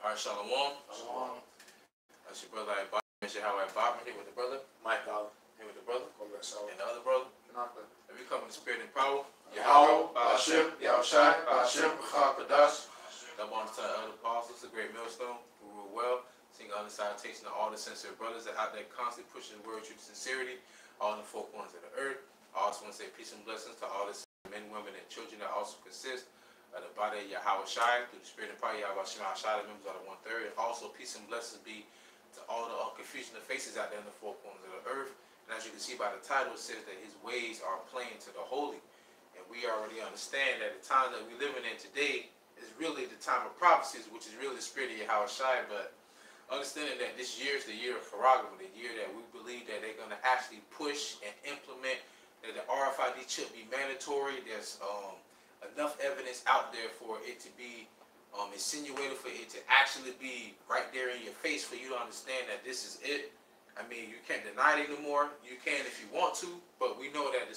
All right, Shalom. Shalom. That's your brother AHBAD. I'm here with the brother Mike Dollar. Here with the brother. And And the other brother. Kanaka. And we come in the spirit and power. YAHAWASHI, YAHAWASHI, HALAL. Double honor to the elder apostles, the great millstone, who rule well. Seeing on the salutation of all the sincere brothers that out there constantly pushing the word through sincerity, all in the four corners of the earth. I also want to say peace and blessings to all the men, women, and children that also consist of the body of YAHAWASHI, through the spirit and power, YAHAWASHI, the members of the 1/3. And also peace and blessings be to all the confusion of faces out there in the four corners of the earth. And as you can see by the title, it says that his ways are plain to the holy. And we already understand that the time that we're living in today is really the time of prophecies, which is really the spirit of YAHAWASHI. But understanding that this year is the year of HALAL, the year that we believe that they're going to actually push and implement that the RFID chip be mandatory. There's enough evidence out there for it to be insinuated, for it to actually be right there in your face for you to understand that this is it. I mean, you can't deny it anymore. You can if you want to, but we know that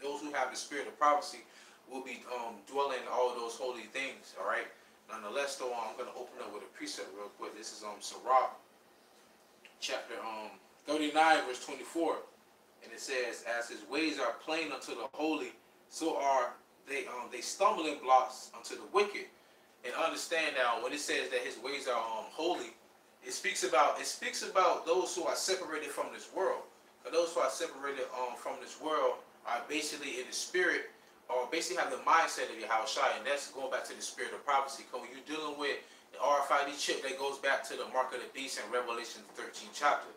those who have the spirit of prophecy will be dwelling in all of those holy things, all right? Nonetheless, though, I'm going to open up with a precept real quick. This is Sirach, chapter 39, verse 24. And it says, as his ways are plain unto the holy, so are they stumbling blocks unto the wicked. And understand now, when it says that his ways are holy, it speaks about those who are separated from this world. And those who are separated from this world are basically in the spirit, or basically have the mindset of YAHAWASHI, and that's going back to the spirit of prophecy. Because when you're dealing with the RFID chip, that goes back to the mark of the beast in Revelation 13 chapter.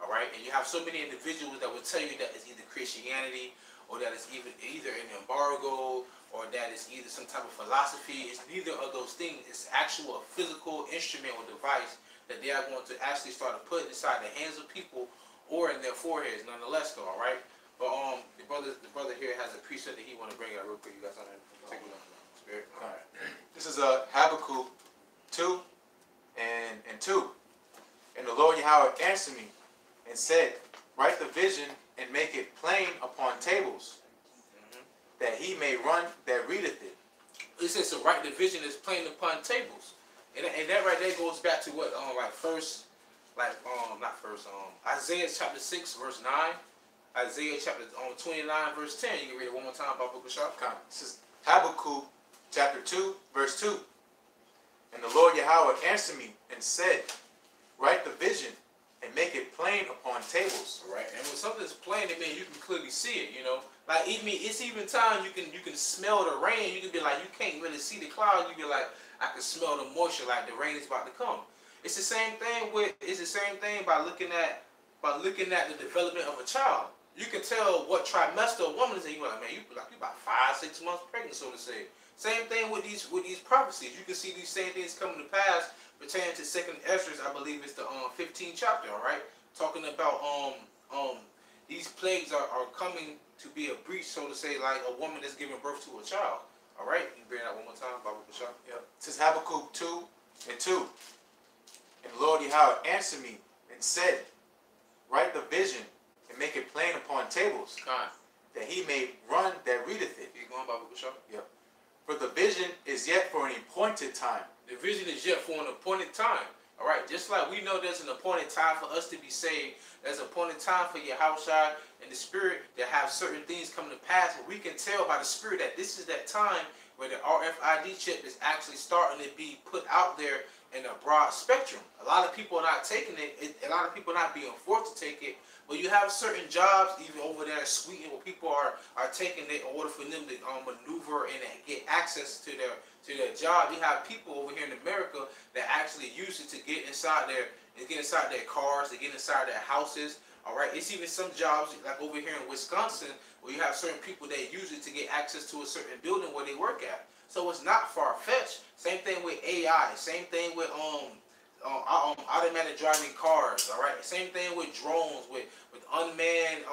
All right, and you have so many individuals that will tell you that it's either Christianity, or that it's either an embargo, or that it's either some type of philosophy. It's neither of those things. It's actual physical instrument or device that they are going to actually start to put inside the hands of people or in their foreheads. Nonetheless, though, all right. But the brother here has a precept that he want to bring out real quick. You guys want to take a look at the spirit? All right. This is Habakkuk 2 and 2. And the Lord Yahweh answered me and said, write the vision and make it plain upon tables, that he may run that readeth it. It says to write the vision is plain upon tables, and that right there goes back to what Isaiah chapter 6 verse 9, Isaiah chapter 29 verse 10. You can read it one more time, Baba Kushab. This is Habakkuk chapter 2 verse 2. And the Lord Yahweh answered me and said, write the vision and make it plain upon tables. Right, and when something's plain, it means you can clearly see it. You know, like it's even time you can smell the rain. You can be like, you can't really see the clouds. You be like, I can smell the moisture, like the rain is about to come. It's the same thing by looking at the development of a child. You can tell what trimester a woman is, and you're like, man, you about 5-6 months pregnant, so to say. Same thing with these prophecies. You can see these same things coming to pass pertaining to 2nd Esdras, I believe it's the 15th chapter, all right? Talking about these plagues are coming to be a breach, so to say, like a woman that's giving birth to a child. All right, you bring that one more time, Baba Bashar. Yep. This is Habakkuk 2 and 2. And the Lord Yahweh answered me and said, write the vision and make it plain upon tables, that he may run that readeth it. You going, Baba Bashar? Yep. For the vision is yet for an appointed time. The vision is yet for an appointed time. All right, just like we know there's an appointed time for us to be saved, there's an appointed time for YAHAWASHI and the Spirit to have certain things come to pass. But we can tell by the Spirit that this is that time where the RFID chip is actually starting to be put out there in a broad spectrum. A lot of people are not taking it. A lot of people are not being forced to take it. But you have certain jobs, even over there in Sweden, where people are taking it in order for them to maneuver and get access to their job. You have people over here in America that actually use it to get inside their cars, to get inside their houses. All right, it's even some jobs like over here in Wisconsin where you have certain people that use it to get access to a certain building where they work at. So it's not far-fetched. Same thing with AI. Same thing with automatic driving cars. All right. Same thing with drones, with unmanned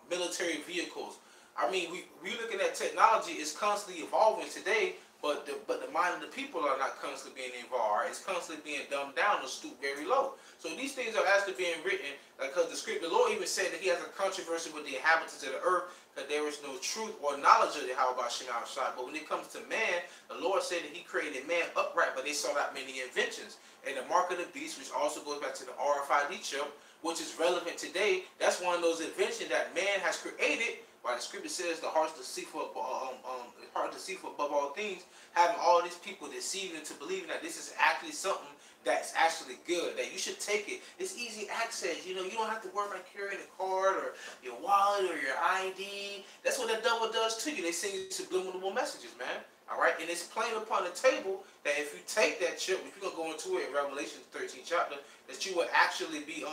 military vehicles. I mean, we looking at technology is constantly evolving today. but the mind of the people are not constantly being involved. Right? It's constantly being dumbed down or stooped very low. So these things are actually being written, because the Lord even said that He has a controversy with the inhabitants of the earth, because there is no truth or knowledge of the HALAL. But when it comes to man, the Lord said that He created man upright, but they sought out many inventions. And the mark of the beast, which also goes back to the RFID chip, which is relevant today, that's one of those inventions that man has created. Why the scripture says the heart's deceitful, above all things, having all these people deceiving into believing that this is actually something that's actually good, that you should take it. It's easy access. You know, you don't have to worry about carrying a card or your wallet or your ID. That's what the devil does to you. They send you subliminal messages, man. All right, and it's plain upon the table that if you take that chip, if you're gonna go into it in Revelation 13 chapter, that you will actually be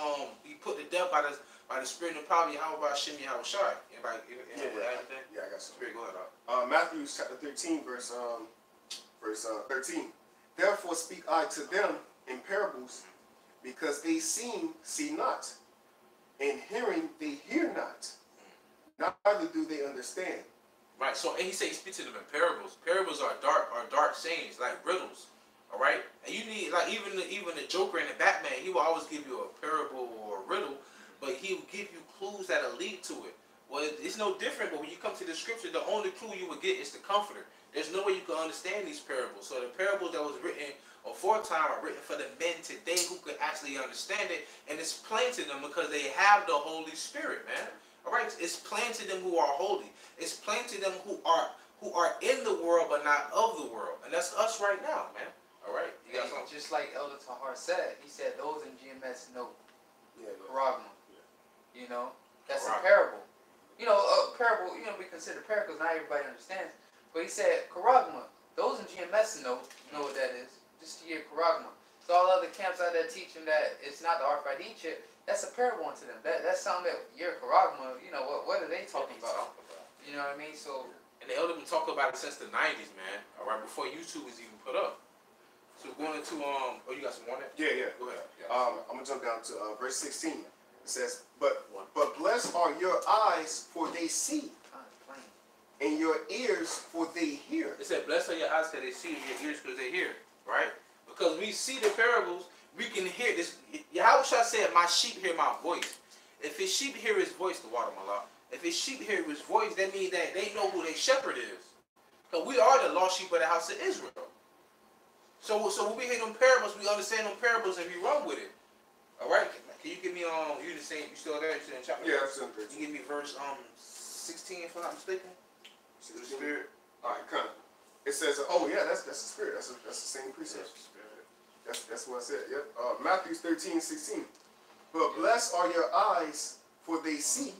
put to death by the spirit and power of YAHAWASHI, YAHAWASHI. Anybody? Yeah, I got some. Spirit, go ahead. Matthew chapter 13, verse 13. Therefore speak I to them in parables, because they see not, and hearing they hear not, neither do they understand. Right, so and he said he speaks to them in parables. Parables are dark sayings, like riddles. All right, and you need, like, even the Joker and the Batman, he will always give you a parable or a riddle, but he will give you clues that'll lead to it. Well, it's no different, but when you come to the scripture, the only clue you will get is the comforter. There's no way you can understand these parables. So the parables that was written aforetime are written for the men today who could actually understand it, and it's plain to them because they have the Holy Spirit, man. All right, it's plain to them who are holy. It's plain to them who are in the world but not of the world, and that's us right now, man. All right, you got something? Just like Elder Tahar said, he said those in GMS know Karagma. You know, that's a parable. You know, a parable. You know, we consider parables. Not everybody understands, but he said Karagma. Those in GMS know what that is. Just to hear Karagma. So all other camps out there teaching that it's not the RFID chip. That's a parable unto them. That's something that your Karagma, you know, what are they talking about? You know what I mean? So, and the elder been talking about it since the 90s, man. All right, before YouTube was even put up. So going into oh, you got some more there? Yeah. Go ahead. I'm gonna jump down to verse 16. It says, but blessed are your eyes, for they see, and your ears, for they hear. It said, blessed are your eyes because they see, and your ears because they hear. Right? Because we see the parables, we can hear this. Yahawashi said, my sheep hear my voice. If his sheep hear his voice, the water my law. If his sheep hear his voice, that means that they know who their shepherd is. Because we are the lost sheep of the house of Israel. So when we hear them parables, we understand them parables and we run with it. All right? Can you give me you the same? You still there? You still in chapter? Yeah, I'm still there. Can you give me verse 16 if I'm not mistaken? The Spirit. All right, come. It says, oh yeah, that's the Spirit. That's the same precept. That's what I said. Yep. Matthew 13:16. But blessed are your eyes, for they see,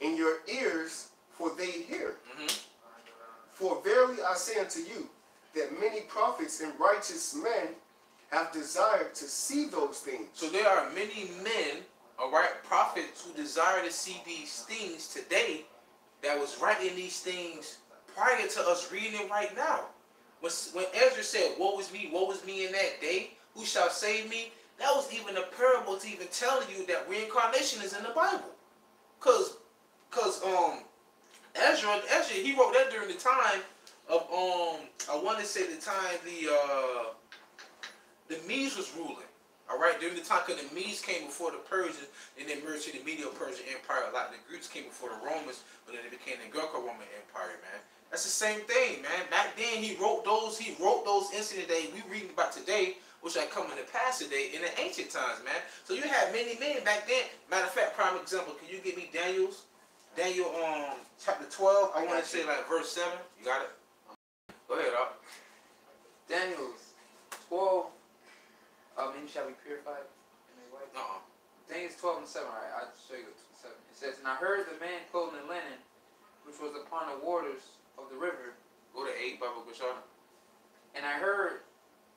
and your ears, for they hear. For verily I say unto you, that many prophets and righteous men have desired to see those things. So there are many men, all right, prophets who desire to see these things today that was writing these things prior to us reading it right now. When Ezra said, woe is me in that day, who shall save me? That was even a parable to even tell you that reincarnation is in the Bible. Cause Ezra, he wrote that during the time of I want to say the time the Medes was ruling. All right, during the time, because the Medes came before the Persians, and then merged to the Medo-Persian Empire. A lot of the Greeks came before the Romans, but then it became the Greco-Roman Empire, man. That's the same thing, man. Back then, he wrote those incidents that we reading about today, which are coming to pass today in the ancient times, man. So you had many men back then. Matter of fact, prime example, can you give me Daniel chapter 12? I want to say like verse 7. You got it? Go ahead, Doc. Daniel 12. Men shall be purified in their way. Daniel 12 and 7. All right, I'll show you 7. It says, and I heard the man clothed in linen, which was upon the waters of the river. Go to 8, Bible Gashana. And I heard,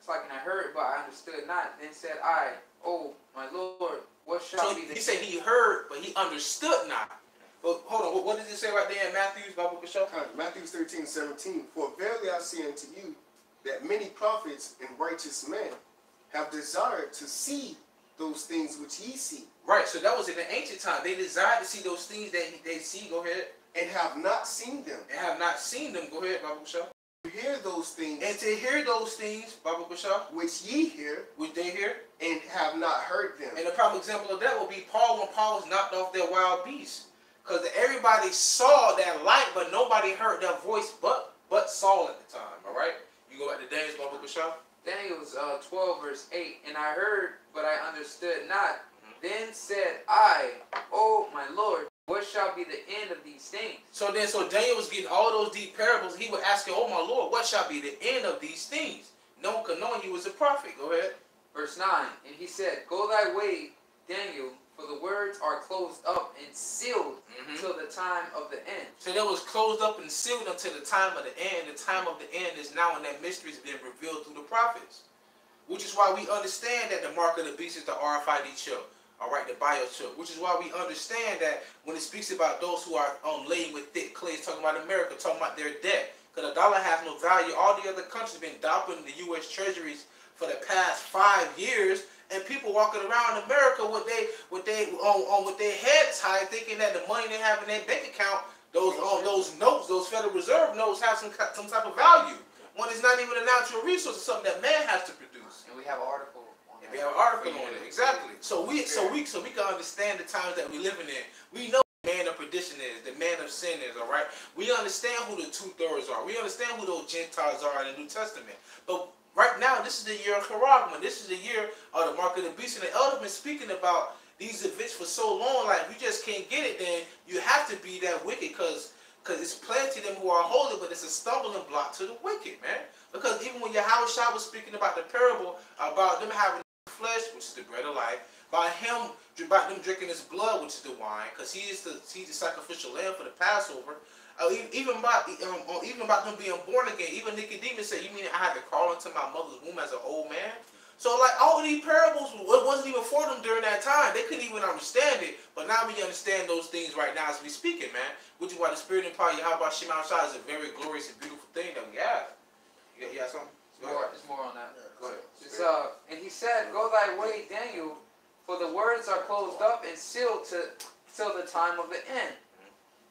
and I heard, but I understood not. Then said I, oh, my Lord, what shall be the... He said he heard, but he understood not. But hold on, what does it say right there in Matthew's Bible Gashana? Matthew 13:17. For verily I say unto you, that many prophets and righteous men have desired to see those things which ye see. Right, so that was in the ancient time. They desired to see those things that they see. Go ahead. And have not seen them. And have not seen them. Go ahead, Bible Show. hear those things, And to hear those things, Baba Bashar, which ye hear, which they hear. and have not heard them. And a prime example of that will be Paul when Paul was knocked off their wild beasts. Because everybody saw that light, but nobody heard that voice but Saul at the time. All right? You go back to Daniel's, Baba Bashar. Daniel's 12 verse 8. And I heard, but I understood not. Then said I, O my Lord, what shall be the end of these things? So Daniel was getting all those deep parables. He would ask him, oh my Lord, what shall be the end of these things? No one could know he was a prophet. Go ahead. Verse 9. And he said, go thy way, Daniel, for the words are closed up and sealed till the time of the end. So that was closed up and sealed until the time of the end. The time of the end is now, and that mystery has been revealed through the prophets. Which is why we understand that the mark of the beast is the RFID chip. All right, the biochip. Which is why we understand that when it speaks about those who are laden with thick clay, it's talking about America, talking about their debt. Because the dollar has no value. All the other countries have been doubling the U.S. treasuries for the past 5 years, and people walking around America with their heads high, thinking that the money they have in their bank account, those notes, those Federal Reserve notes, have some type of value. When it's not even a natural resource, it's something that man has to produce. And we have an article. We have an article on it, exactly. So we can understand the times that we're living in. We know the man of perdition is, the man of sin is, all right? We understand who the 2/3 are. We understand who those Gentiles are in the New Testament. But right now, this is the year of Charagman. This is the year of the mark of the beast. And the elder been speaking about these events for so long, like we just can't get it, then you have to be that wicked, because it's plenty of them who are holy, but it's a stumbling block to the wicked, man. Because even when YAHAWASHI was speaking about the parable about them having flesh, which is the bread of life, about them drinking his blood, which is the wine, because he's the sacrificial lamb for the Passover. Even about them being born again. Even Nicodemus said, "You mean I had to crawl into my mother's womb as an old man?" So like all of these parables, it wasn't even for them during that time. They couldn't even understand it. But now we understand those things right now as we speaking, man. Which is why the spirit and power of YAHAWASHI is a very glorious and beautiful thing that we have. You got something? There's more on that. Go ahead. And he said, go thy way, Daniel, for the words are closed up and sealed till the time of the end.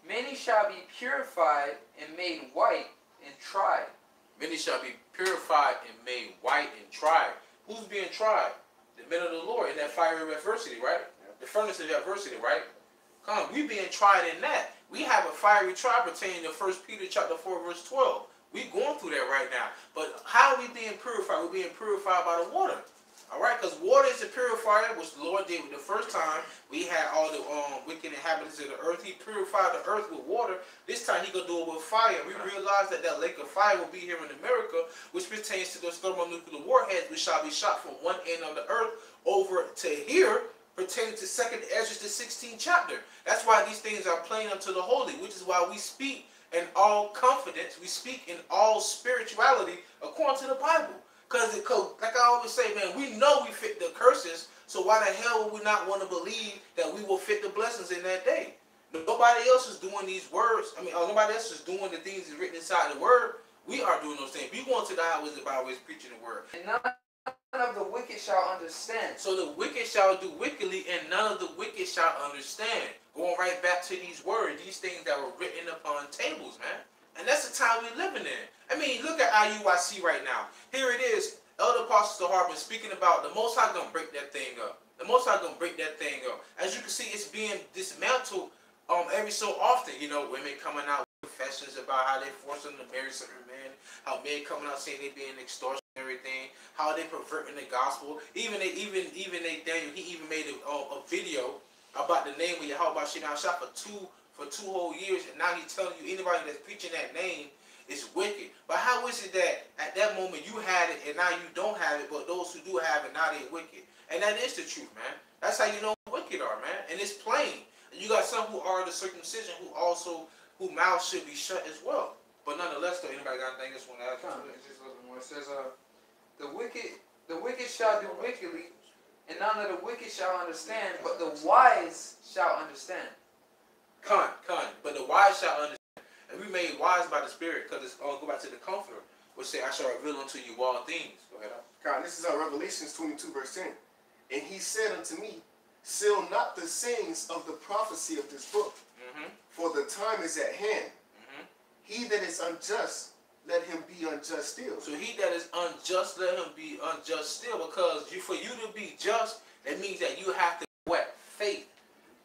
Many shall be purified and made white and tried. Many shall be purified and made white and tried. Who's being tried? The men of the Lord in that fiery adversity, right? The furnace of adversity, right? Come on, we being tried in that. We have a fiery trial pertaining to 1 Peter chapter 4, verse 12. We're going through that right now. But how are we being purified? We're being purified by the water. All right? Because water is a purifier, which the Lord did the first time. We had all the wicked inhabitants of the earth. He purified the earth with water. This time he going to do it with fire. We realize that lake of fire will be here in America, which pertains to those thermonuclear warheads, which shall be shot from one end of the earth over to here, pertaining to 2nd Ezra, the 16th chapter. That's why these things are plain unto the holy, which is why we speak in all confidence. We speak in all spirituality according to the Bible. Because, like I always say, man, we know we fit the curses, so why the hell would we not want to believe that we will fit the blessings in that day? Nobody else is doing these words. Nobody else is doing the things that's written inside the word. We are doing those things. We going to the highways and byways preaching the word. And none of the wicked shall understand. So the wicked shall do wickedly, and none of the wicked shall understand. Going right back to these words, these things that were written upon tables, man. And that's the time we're living in. Look at IUIC right now. Here it is. Elder Apostle Harper speaking about the Most High gonna break that thing up. The Most High gonna break that thing up. As you can see, it's being dismantled every so often. You know, women coming out with confessions about how they force them to marry certain men. How men coming out saying they being extortion and everything. How they perverting the gospel. Even Daniel, he even made a video about the name of YAHAWASHI for two whole years, and now he's telling you anybody that's preaching that name is wicked. But how is it that at that moment you had it and now you don't have it, but those who do have it, now they're wicked? And that is the truth, man. That's how you know who wicked are, man. And it's plain. And you got some who are the circumcision who mouths should be shut as well. But nonetheless, though, anybody got anything else want to add to it? It says, the wicked shall do wickedly, and none of the wicked shall understand, but the wise shall understand. But the wise shall understand. And we made wise by the Spirit, because it's go back to the Comforter, which say, I shall reveal unto you all things. Go ahead. God, this is Revelations 22, verse 10. And he said unto me, seal not the sayings of the prophecy of this book, for the time is at hand. He that is unjust, let him be unjust still. So he that is unjust, let him be unjust still. Because for you to be just, that means that you have to what? Faith.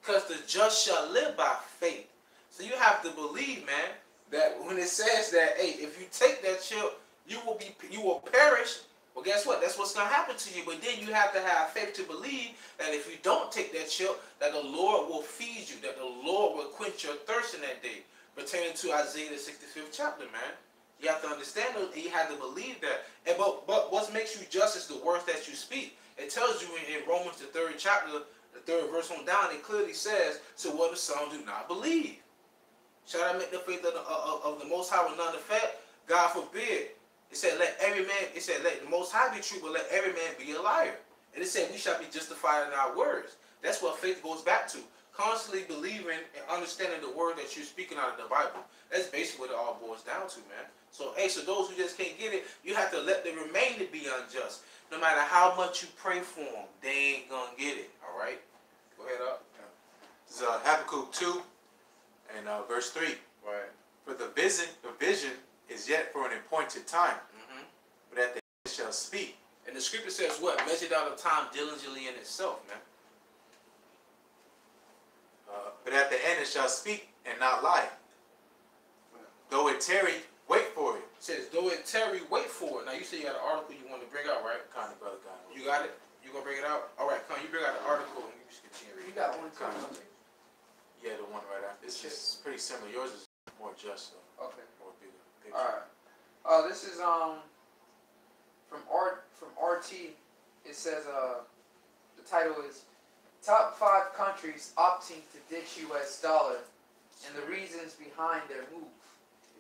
Because the just shall live by faith. So you have to believe, man, that when it says that, hey, if you take that chip, you will perish. Well, guess what? That's what's going to happen to you. But then you have to have faith to believe that if you don't take that chip, that the Lord will feed you, that the Lord will quench your thirst in that day. Pertaining to Isaiah the 65th chapter, man. You have to understand that. You have to believe that. And but what makes you just is the words that you speak. It tells you in Romans the 3rd chapter, the 3rd verse on down, it clearly says, so what if some do not believe? Shall I make the faith of the Most High with none effect? God forbid. It said, let every man, it said, let the Most High be true, but let every man be a liar. And it said, we shall be justified in our words. That's what faith goes back to. Constantly believing and understanding the word that you're speaking out of the Bible. That's basically what it all boils down to, man. So, hey, so those who just can't get it, you have to let the remainder be unjust. No matter how much you pray for them, they ain't going to get it, all right? Go ahead up. This is Habakkuk 2 and verse 3. Right. For the vision is yet for an appointed time, but at the end it shall speak. And the scripture says what? Measured out the time diligently in itself, man. But at the end it shall speak and not lie. Though it tarry, wait for it. It says, though it tarry, wait for it. Now, you said you got an article you want to bring out, right? Kind of, brother, kind of. You got it? You going to bring it out? All right, come on, you bring out the article and you just continue reading. You got one too. Kind of. Yeah, the one right after. It's just pretty similar. Yours is more just, though. Okay. More bigger. All right. This is from RT. It says the title is Top 5 Countries Opting to Ditch U.S. Dollar and the Reasons Behind Their Move.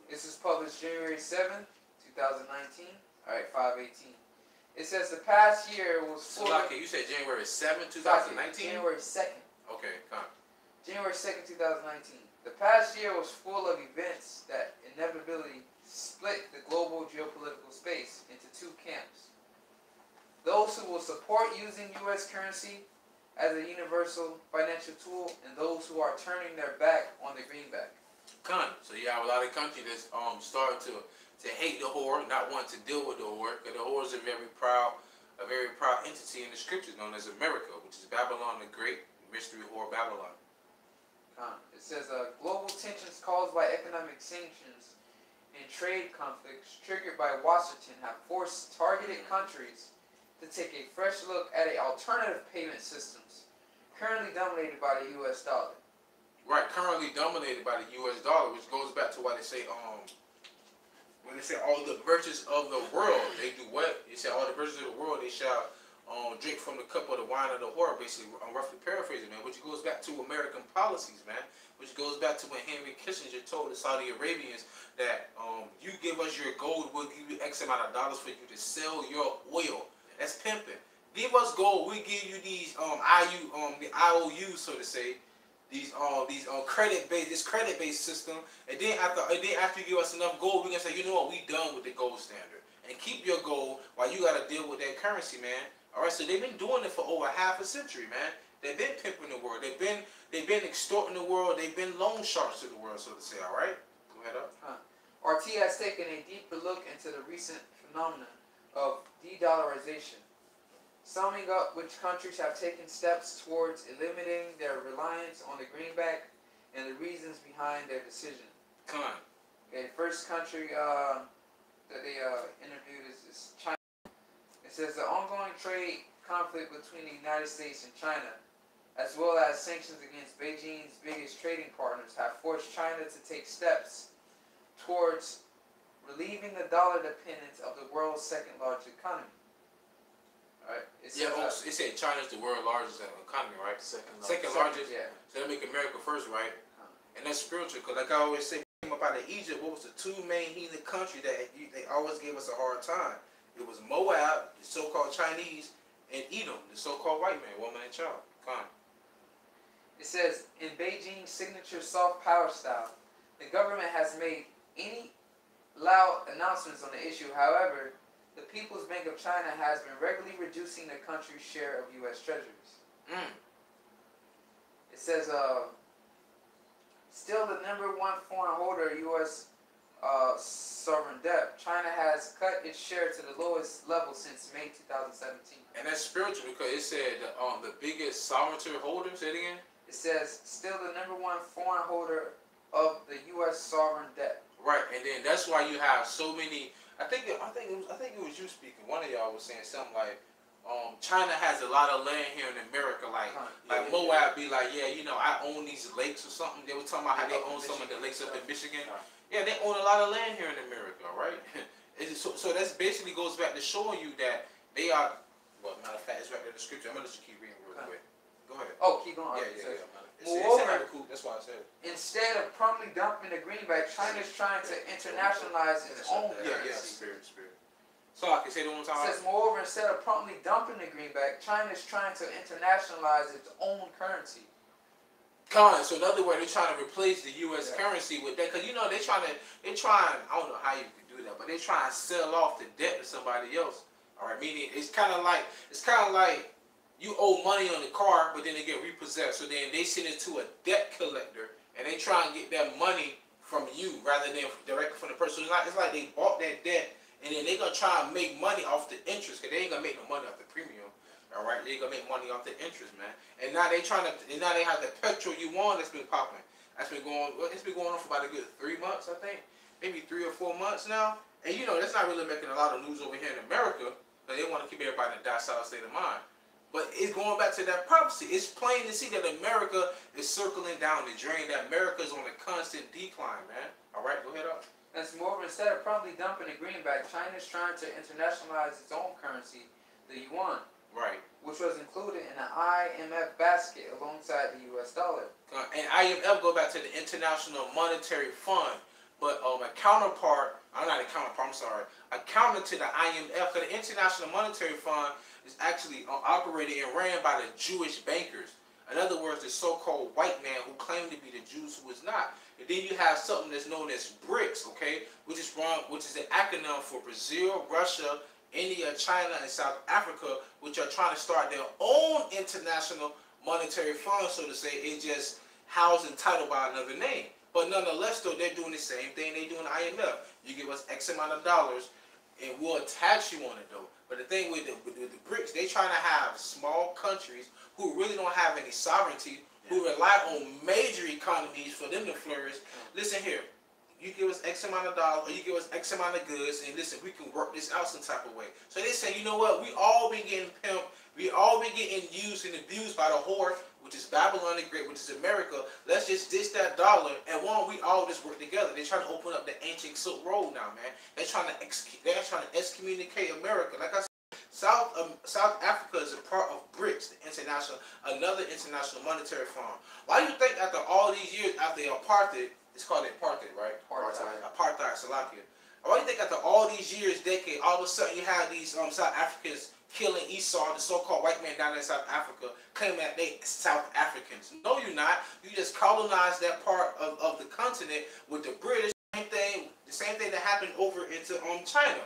This is published January 7th, 2019. All right, 5/18. It says the past year was full of... You said January 7th, 2019? January 2nd. Okay, come. January 2nd, 2019. The past year was full of events that inevitably split the global geopolitical space into two camps. Those who will support using U.S. currency as a universal financial tool, and those who are turning their back on the greenback. So you have a lot of countries that's starting to hate the whore, not wanting to deal with the whore, because the whore is a very proud entity in the scriptures known as America, which is Babylon the Great, mystery whore Babylon. It says global tensions caused by economic sanctions and trade conflicts triggered by Washington have forced targeted countries to take a fresh look at alternative payment systems currently dominated by the U.S. dollar. Right, currently dominated by the U.S. dollar, which goes back to why they say, when they say all the merchants of the world, they do what? They say all the merchants of the world, they shall drink from the cup of the wine of the whore, basically, I'm roughly paraphrasing, man, which goes back to American policies, man, which goes back to when Henry Kissinger told the Saudi Arabians that you give us your gold, we'll give you X amount of dollars for you to sell your oil. That's pimping. Give us gold, we give you these the IOUs, so to say, these credit-based system, and then after you give us enough gold, we're gonna say, you know what, we done with the gold standard, and keep your gold while you gotta deal with that currency, man. All right, so they've been doing it for over half a century, man. They've been pimping the world. They've been extorting the world. They've been loan sharks to the world, so to say. All right, go ahead up. RT has taken a deeper look into the recent phenomenon of de-dollarization, summing up which countries have taken steps towards eliminating their reliance on the greenback and the reasons behind their decision. Okay, first country that they interviewed is China. It says the ongoing trade conflict between the United States and China, as well as sanctions against Beijing's biggest trading partners, have forced China to take steps towards relieving the dollar dependence of the world's second largest economy. Alright. It said China's the world's largest economy, right? Second largest. Yeah. So they make America first, right? And that's spiritual, because like I always say, when we came up out of Egypt, what was the two main heathen countries that they always gave us a hard time? It was Moab, the so-called Chinese, and Edom, the so-called white man, woman, and child. It says, in Beijing's signature soft power style, the government has made any loud announcements on the issue. However, the People's Bank of China has been regularly reducing the country's share of U.S. treasuries. It says, still the #1 foreign holder, U.S. sovereign debt. China has cut its share to the lowest level since May 2017. And that's spiritual because it said the biggest sovereignty holder. Say it again. It says still the #1 foreign holder of the U.S. sovereign debt. Right, and then that's why you have so many. I think it was you speaking. One of y'all was saying something like, China has a lot of land here in America. Like Moab be like, yeah, you know, I own these lakes or something. They were talking about how they own some of the lakes up in Michigan. Yeah, they own a lot of land here in America, right? So that basically goes back to showing you that they are. Well, matter of fact, it's right there in the scripture. I'm gonna just keep reading real quick. Go ahead. Oh, keep going. Yeah. Moreover, that's why I said it. instead of promptly dumping the greenback, China is trying to internationalize its own currency. Spirit. So I can say the one time. It says, moreover, instead of promptly dumping the greenback, China is trying to internationalize its own currency. So in other words, they're trying to replace the U.S. currency with that, because you know they're trying. I don't know how you can do that, but they're trying to sell off the debt to somebody else. All right, meaning it's kind of like you owe money on the car, but then they get repossessed. So then they send it to a debt collector, and they try and get that money from you rather than directly from the person. It's like they bought that debt, and then they're gonna try and make money off the interest, because they ain't gonna make no money off the premium. All right, they're gonna make money off the interest, man. And now they have the petrol you want that's been popping. That's been going. Well, it's been going on for about a good 3 months, I think, maybe 3 or 4 months now. And you know that's not really making a lot of news over here in America, but they want to keep everybody in a docile state of mind. But it's going back to that prophecy. It's plain to see that America is circling down the drain. That America is on a constant decline, man. All right, go ahead up. That's moreover, instead of promptly dumping the greenback, China is trying to internationalize its own currency, the yuan. Right. Which was included in the IMF basket alongside the U.S. dollar. And IMF go back to the International Monetary Fund. But a counter to the IMF, because the International Monetary Fund is actually operated and ran by the Jewish bankers. In other words, the so-called white man who claim to be the Jews who is not. And then you have something that's known as BRICS, okay, which is an acronym for Brazil, Russia, India, China, and South Africa, which are trying to start their own international monetary fund, so to say. It just housed and titled by another name. But nonetheless, though, they're doing the same thing they do in the IMF. You give us X amount of dollars, and we'll tax you on it, though. But the thing with the BRICS, they trying to have small countries who really don't have any sovereignty, who rely on major economies for them to flourish. Listen here. You give us X amount of dollars, or you give us X amount of goods, and listen, we can work this out some type of way. So they say, you know what? We all been getting pimped. We all been getting used and abused by the whore, which is Babylon the Great, which is America. Let's just ditch that dollar, and we all just work together. They're trying to open up the ancient Silk Road now, man. They're trying to excommunicate America. Like I said, South Africa is a part of BRICS, another international monetary fund. Why do you think after all these years, after apartheid, it's called apartheid, right? Apartheid, Salakia. Why do you think after all these years, decade, all of a sudden you have these South Africans killing Esau, the so-called white man down in South Africa, claiming that they South Africans? No, you're not. You just colonized that part of the continent with the British. The same thing that happened over into China.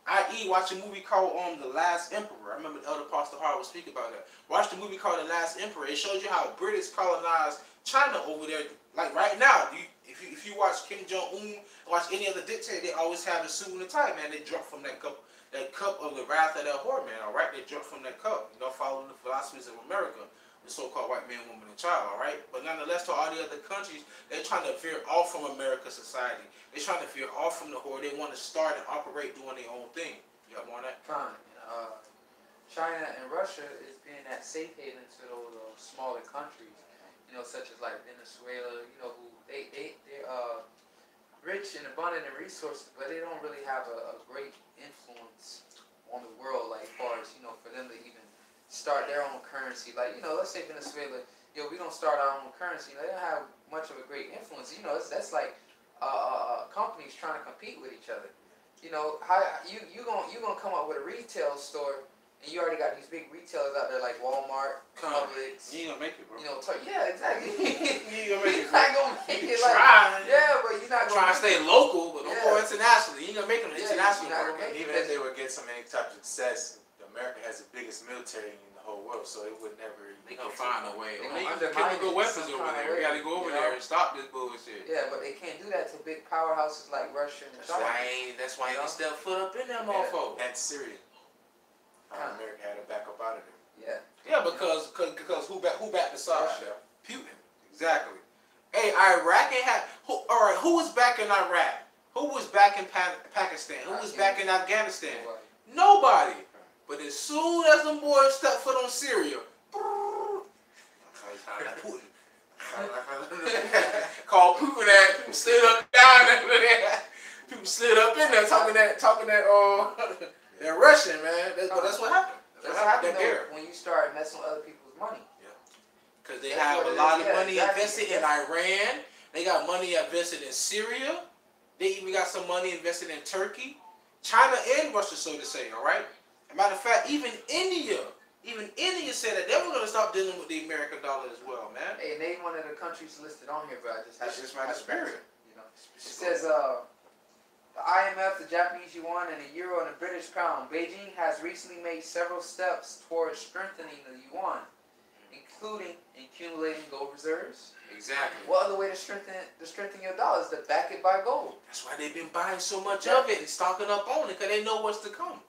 I.e., watch a movie called The Last Emperor. I remember the Elder Pastor Hart was speaking about that. Watch the movie called The Last Emperor. It shows you how British colonized China over there. Like right now, if you watch Kim Jong-un, watch any other dictator, they always have a suit and a tie, man. They drunk from that cup of the wrath of that whore, man, all right? They drunk from that cup, you know, following the philosophies of America, the so-called white man, woman, and child, all right? But nonetheless, to all the other countries, they're trying to veer off from American society. They're trying to veer off from the whore. They want to start and operate doing their own thing. You got more on that? Fine. China and Russia is being that safe haven to those smaller countries, you know, such as like Venezuela, you know, who they're rich and abundant in resources, but they don't really have a great influence on the world, like far as, you know, for them to even start their own currency. Like, you know, let's say Venezuela, yo, we don't start our own currency. You know, they don't have much of a great influence. You know, that's like companies trying to compete with each other. You know, how you gonna come up with a retail store, and you already got these big retailers out there like Walmart, Publix. You ain't gonna make it, bro. You know, yeah, exactly. You ain't gonna make it. You're not gonna make it. Like, yeah, but you're not gonna try to stay local, but don't go internationally. You ain't gonna make them international. Even if they would get some any type of success, America has the biggest military in the whole world, so it would never. They gonna find a way. They They gonna use undermine chemical it weapons some over kind of there. We way, gotta go over you there know? and stop this bullshit. Yeah, but they can't do that to big powerhouses like Russia and China. That's why You know? they step foot up in that Yeah. motherfucker. That's Syria. America had to back up out of there. Yeah. Yeah, because who backed Assad? Russia. Putin. Exactly. Hey, Iraq ain't had. All right, who was back in Iraq? Who was back in Pakistan? Who was back in Afghanistan? Nobody. But as soon as them boys step foot on Syria, Putin. Call Putin that. People slid up down there. People slid up in there talking that that Russian, man. That's what happened. That's what happened though, when you start messing with other people's money. Because they have a lot of money invested in Iran. They got money invested in Syria. They even got some money invested in Turkey, China, and Russia, so to say. All right. As a matter of fact, even India said that they were going to stop dealing with the American dollar as well, man. Hey, name one of the countries listed on here, but I just have That's just my spirit. You know, it says the IMF, the Japanese yuan, and the euro and the British pound. Beijing has recently made several steps towards strengthening the yuan, including accumulating gold reserves. Exactly. What other way to strengthen your dollar is to back it by gold? That's why they've been buying so much of it and stocking up on it, because they know what's to come.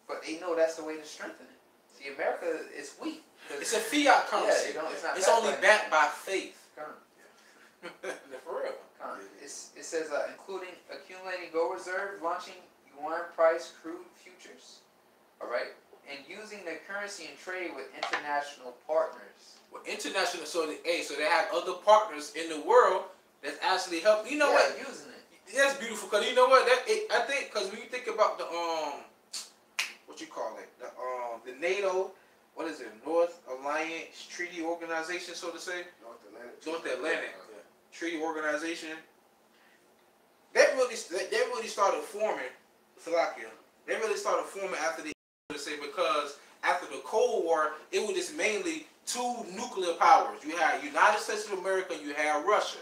But they know that's the way to strengthen it. See, America is weak. It's a fiat currency. Yeah, it's only backed by faith. For real. It says including accumulating gold reserves, launching yuan price crude futures, all right, and using the currency in trade with international partners. Well, international, so they have other partners in the world that's actually helping. You know what? Using it. That's beautiful, because you know what? I think, because when you think about the what you call it, the NATO, what is it, North Alliance Treaty Organization, so to say, North Atlantic Treaty Organization. That really started forming Slovakia. They really started forming after the, because after the Cold War, it was just mainly two nuclear powers. You had United States of America, and you had Russia.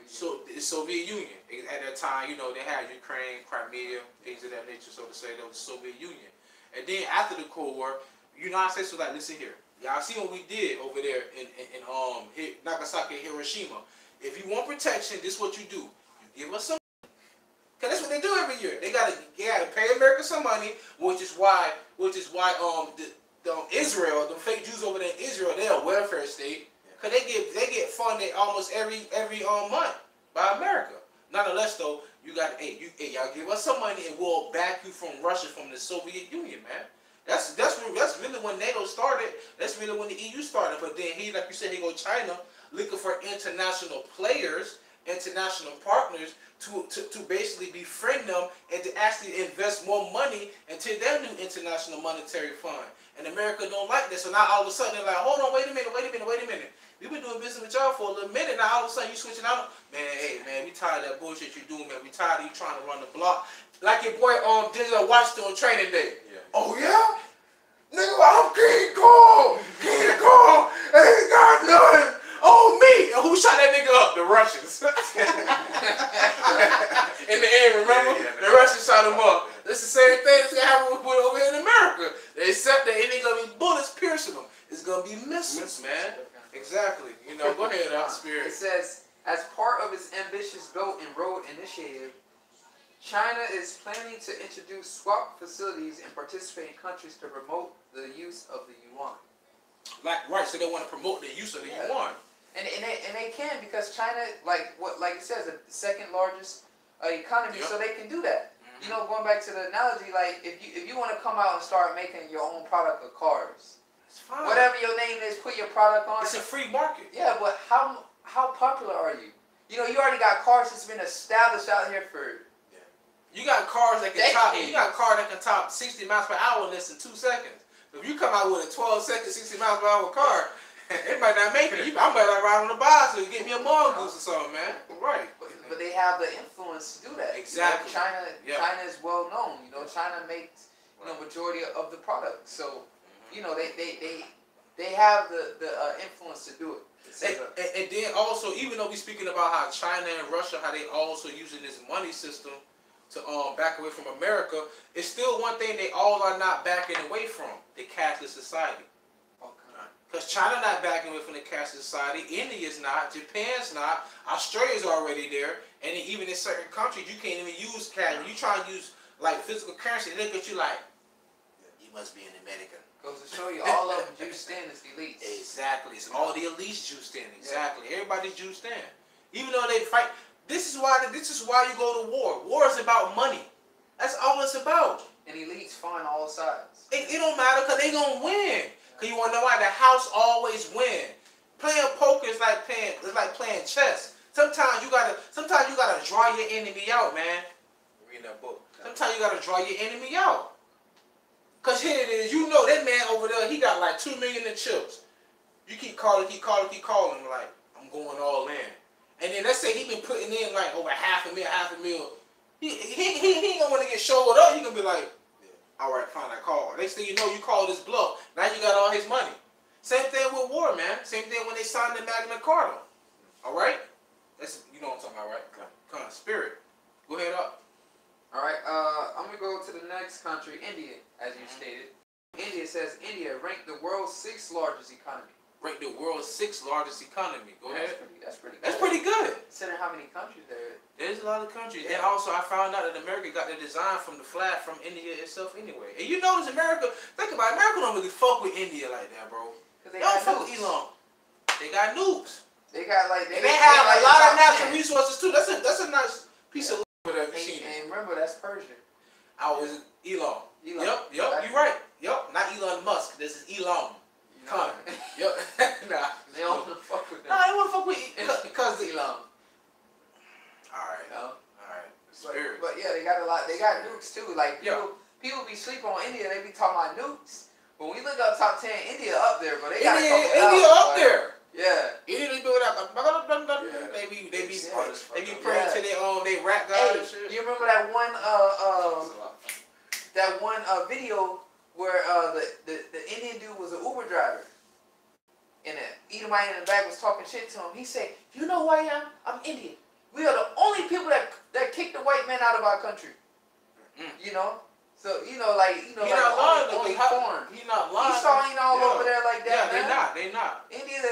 So the Soviet Union. At that time, you know, they had Ukraine, Crimea, things of that nature, so to say. That was the Soviet Union. And then after the Cold War, United States was like, listen here, y'all see what we did over there in Nagasaki and Hiroshima. If you want protection, this is what you do. You give us some. Cause that's what they do every year. They gotta pay America some money, which is why Israel, the fake Jews over there in Israel, they're a welfare state. Cause they get funded almost every month by America. Nonetheless though, you got y'all give us some money and we'll back you from Russia, from the Soviet Union, man. That's really when NATO started. That's really when the EU started. But then like you said, he go China looking for international players, international partners to basically befriend them and to actually invest more money into their new international monetary fund. And America don't like this. So now all of a sudden they're like, hold on, wait a minute. We've been doing business with y'all for a little minute. Now all of a sudden you switching out. Man, hey man, we tired of that bullshit you doing, man. We tired of you trying to run the block. Like your boy Denzel Washington on Training Day. Yeah. Oh yeah? Nigga, I'm King Kong! Ain't got nothing on me! And who shot that nigga up? The Russians. In the end, remember? The Russians shot him up. It's the same thing that's gonna happen with over here in America. They accept that it ain't gonna be bullets piercing them. It's gonna be missiles, man. Exactly. You know, go ahead, Spirit. It says, as part of its ambitious Belt and Road Initiative, China is planning to introduce swap facilities in participating countries to promote the use of the yuan. Right, so they want to promote the use of the yuan. And they can, because China, like it says, the second largest economy, so they can do that. You know, going back to the analogy, like if you want to come out and start making your own product of cars, it's fine. Whatever your name is, put your product on. It's a free market. Yeah, but how popular are you? You know, you already got cars that's been established out here for. You got cars that can top 60 miles per hour in less than 2 seconds. So if you come out with a 12-second, 60 miles per hour car, it might not make it. I might not ride on the bicycle, get me a mongoose or something, man. Right. But they have the influence to do that. Exactly. You know, China is well known. You know, China makes majority of the product. So, you know, they have the influence to do it. And then also, even though we're speaking about how China and Russia, how they also using this money system to back away from America, it's still one thing they all are not backing away from: the cashless society. Because China not backing away from the cashless society, India's not, Japan's not, Australia's already there, and even in certain countries you can't even use cash. When you try to use like physical currency, they look at you like, you must be an American. Goes to show you all of them juiced in is the elites. Exactly, it's all the elites juiced in. Exactly, everybody's juiced in. Even though they fight, this is why you go to war. War is about money. That's all it's about. And elites find all sides. It don't matter because they gonna win. Cause you wanna know why? The house always win. Playing poker is like playing chess. Sometimes you gotta draw your enemy out, man. Reading that book. Sometimes you gotta draw your enemy out. Cause here it is, you know that man over there, he got like 2 million in chips. You keep calling, like, I'm going all in. And then let's say he been putting in like over half a mil. He ain't gonna wanna get showed up. He gonna be like, all right, fine, I call. Next thing you know, you call this bluff. Now you got all his money. Same thing with war, man. Same thing when they signed the Magna Carta. All right? That's, you know what I'm talking about, right? Come on, spirit. Go ahead up. All right, I'm going to go to the next country, India, as you stated. India says India ranked the world's 6th largest economy. Ranked the world's 6th largest economy. Go ahead. That's pretty good. That's pretty good. Considering how many countries there is. There's a lot of countries. Yeah. And also, I found out that America got their design from the flag from India itself anyway. And you notice America, think about it, America don't really fuck with India like that, bro. They don't fuck with Elon. They got nukes. They got like... They have a lot of natural resources too. That's a nice piece of land. And remember, that's Persia. I was Elon. Yep, you're right. Yep, not Elon Musk. This is Elon. Come on. Yep. Nah. They don't want to fuck with them. Nah, they want to fuck with because Elon. Alright. No. Alright. But yeah, they got a lot. They got nukes too. Like people be sleeping on India. They be talking about nukes. When we look up top 10, India up there, but they got India up there. Yeah. India they build up. They be praying to their rap god and shit. You remember that one video where the Indian dude was an Uber driver, and the Edomite in the back was talking shit to him. He said, "You know who I am? I'm Indian. We are the only people that kick the white man out of our country." You know. So He not lying. He not lying. He's starting all over there like that. Yeah, they not. India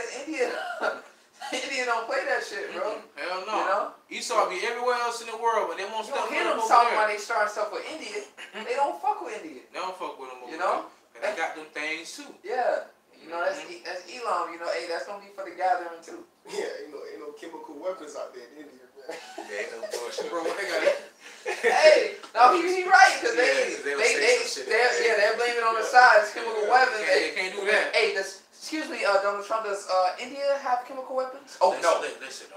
don't play that shit, bro. Hell no. You know? Esau be everywhere else in the world, but they won't stop You don't hear them talking about they starting stuff with India. They don't fuck with India. They don't fuck with them over You know? there. And they got them things too. Yeah. You know, that's Elam. You know, hey, that's gonna be for the gathering too. Yeah, ain't no chemical weapons out there in India, man. Yeah, ain't no bullshit, bro. They got Hey, no, he right, because they're blaming it on the sides, chemical weapons. They can't do that. Hey, excuse me, Donald Trump, does India have chemical weapons? Oh, no. Listen,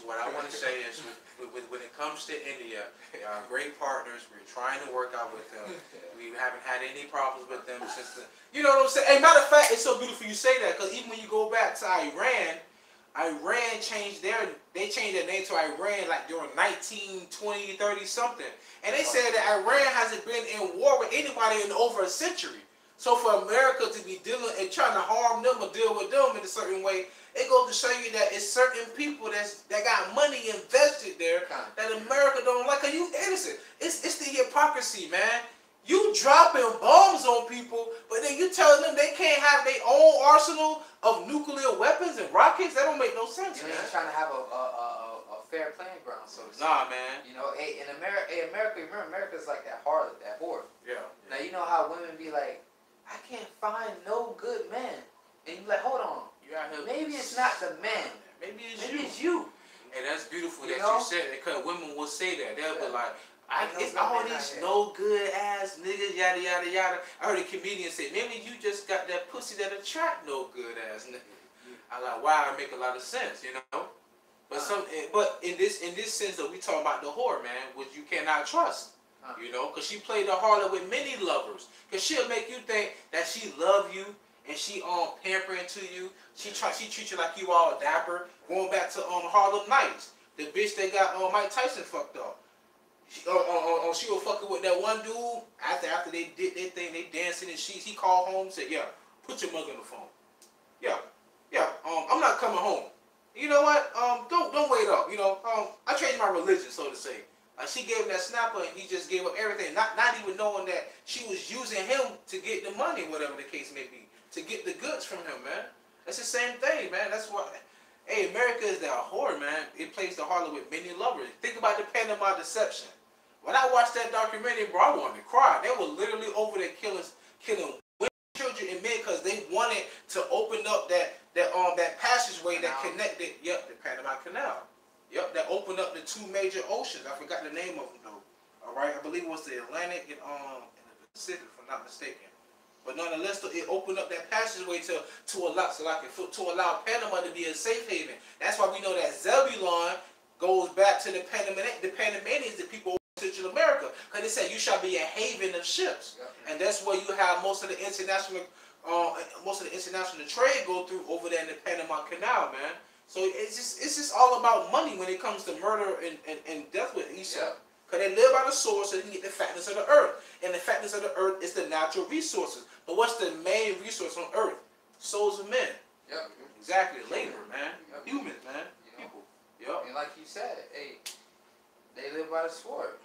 what I want to say is, when it comes to India, they are great partners. We're trying to work out with them. We haven't had any problems with them since the, you know what I'm saying? Hey, matter of fact, it's so beautiful you say that, because even when you go back to Iran changed their name to Iran like during 1920, 30 something. And they said that Iran hasn't been in war with anybody in over a century. So for America to be dealing and trying to harm them or deal with them in a certain way, it goes to show you that it's certain people that got money invested there that America don't like. Cause you innocent. It's the hypocrisy, man. You dropping bombs on people, but then you telling them they can't have their own arsenal of nuclear weapons and rockets? That don't make no sense, man. You're trying to have a fair playing ground, so to speak. Nah, man. You know, in America, remember, America's like that harlot, that whore. Yeah. Now, you know how women be like, I can't find no good man. And you like, hold on. Maybe it's not the man. Maybe it's you. And that's beautiful that know? you said that, because women will say that. They'll be like, it's no all man these out no good ass niggas, yada yada yada. I heard a comedian say, maybe you just got that pussy that attract no good ass niggas. I'm like, wow, that make a lot of sense, you know. But in this sense that we talking about the whore, man, which you cannot trust. You know, because she played the harlot with many lovers. Because she'll make you think that she love you and she pampering to you. She treat you like you all dapper. Going back to Harlem Nights, the bitch that got Mike Tyson fucked up. She was fucking with that one dude. After they did their thing, they dancing in sheets. He called home and said, "Yeah, put your mother on the phone. Yeah, I'm not coming home. You know what? Don't wait up. You know, I changed my religion, so to say. She gave him that snapper, and he just gave up everything, not even knowing that she was using him to get the money, whatever the case may be, to get the goods from him, man. It's the same thing, man. That's why, hey, America is that whore, man. It plays the harlot with many lovers. Think about the Panama Deception. When I watched that documentary, bro, I wanted to cry. They were literally over there killing women, children, and men because they wanted to open up that passageway that connected, the Panama Canal. Yep, that opened up the two major oceans. I forgot the name of them though. All right, I believe it was the Atlantic and the Pacific, if I'm not mistaken. But nonetheless, it opened up that passageway to allow Panama to be a safe haven. That's why we know that Zebulon goes back to the Panamanians, the people of Central America, because they said you shall be a haven of ships, and that's where you have most of the international trade go through over there in the Panama Canal, man. So it's just all about money when it comes to murder and death with Esau. Because they live by the sword so they can get the fatness of the earth. And the fatness of the earth is the natural resources. But what's the main resource on earth? Souls of men. Yep. Exactly. Labor, man. Humans, man. People. Yep. And like you said, hey, they live by the sword.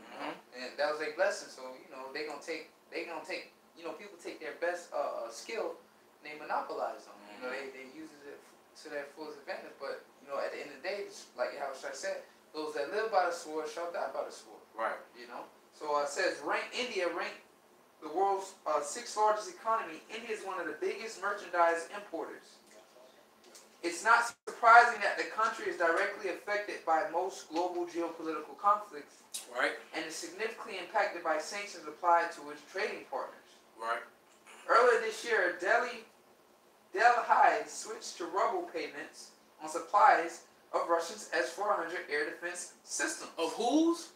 And that was their blessing. So, they're gonna take, people take their best skill and they monopolize them. They use it to their fullest advantage. But, at the end of the day, like YAHAWASHI said, those that live by the sword shall die by the sword. Right. So it says, India ranked the world's 6th largest economy. India is one of the biggest merchandise importers. It's not surprising that the country is directly affected by most global geopolitical conflicts. Right. And is significantly impacted by sanctions applied to its trading partners. Right. Earlier this year, Delhi switched to ruble payments on supplies of Russia's S-400 air defense system. Of whose?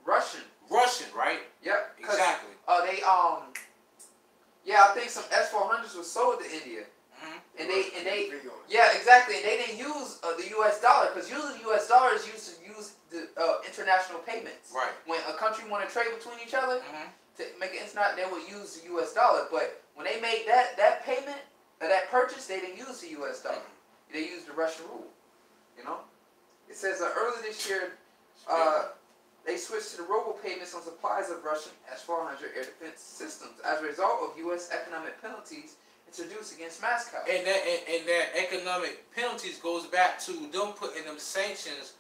Russian, right? Yep. Exactly. I think some S-400s were sold to India. And exactly. And they didn't use the U.S. dollar, because usually the U.S. dollar is used to use the international payments. Right. When a country want to trade between each other, to make it international, they would use the U.S. dollar. But when they made that payment, that purchase, they didn't use the U.S. dollar. They used the Russian ruble. It says earlier this year, they switched to the ruble payments on supplies of Russian S-400 air defense systems as a result of U.S. economic penalties introduced against Moscow. And that economic penalties goes back to them putting them sanctions